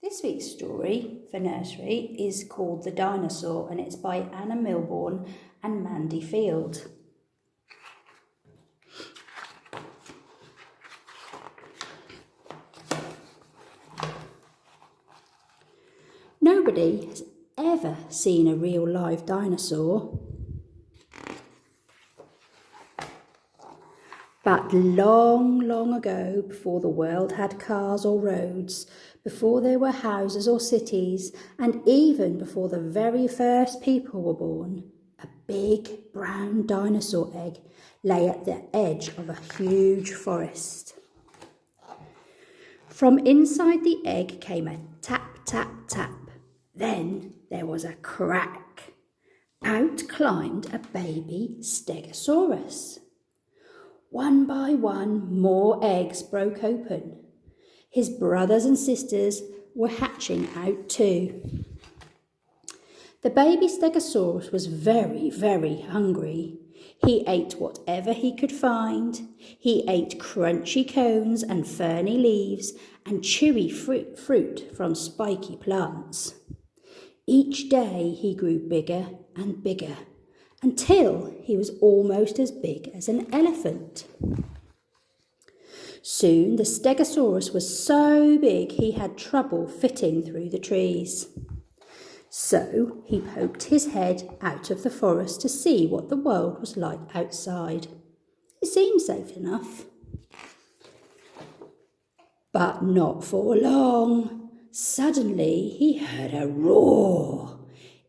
This week's story for nursery is called The Dinosaur, and it's by Anna Milbourne and Mandy Field. Nobody has ever seen a real live dinosaur. But long, long ago, before the world had cars or roads, before there were houses or cities, and even before the very first people were born, a big brown dinosaur egg lay at the edge of a huge forest. From inside the egg came a tap, tap, tap. Then there was a crack. Out climbed a baby Stegosaurus. One by one, more eggs broke open. His brothers and sisters were hatching out too. The baby Stegosaurus was very, very hungry. He ate whatever he could find. He ate crunchy cones and ferny leaves and chewy fruit from spiky plants. Each day he grew bigger and bigger, until he was almost as big as an elephant. Soon the Stegosaurus was so big he had trouble fitting through the trees. So he poked his head out of the forest to see what the world was like outside. It seemed safe enough. But not for long. Suddenly he heard a roar.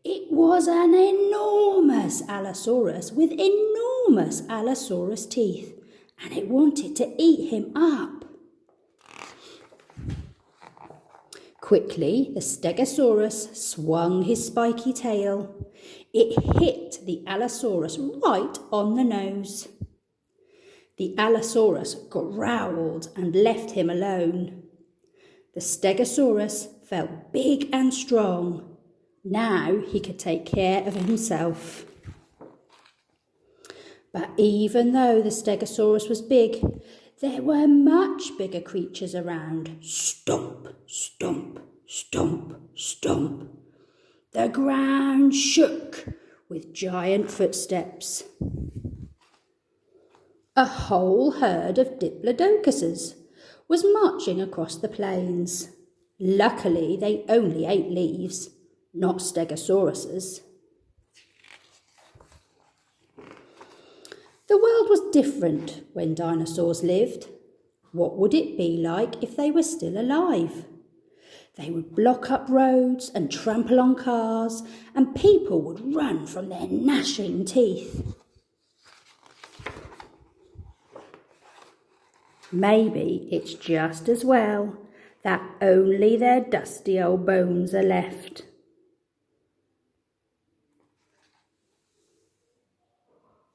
It was an enormous Allosaurus with enormous Allosaurus teeth, and it wanted to eat him up. Quickly, the Stegosaurus swung his spiky tail. It hit the Allosaurus right on the nose. The Allosaurus growled and left him alone. The Stegosaurus felt big and strong. Now he could take care of himself. But even though the Stegosaurus was big, there were much bigger creatures around. Stomp, stomp, stomp, stomp. The ground shook with giant footsteps. A whole herd of Diplodocuses was marching across the plains. Luckily, they only ate leaves, not Stegosauruses. The world was different when dinosaurs lived. What would it be like if they were still alive? They would block up roads and trample on cars, and people would run from their gnashing teeth. Maybe it's just as well that only their dusty old bones are left.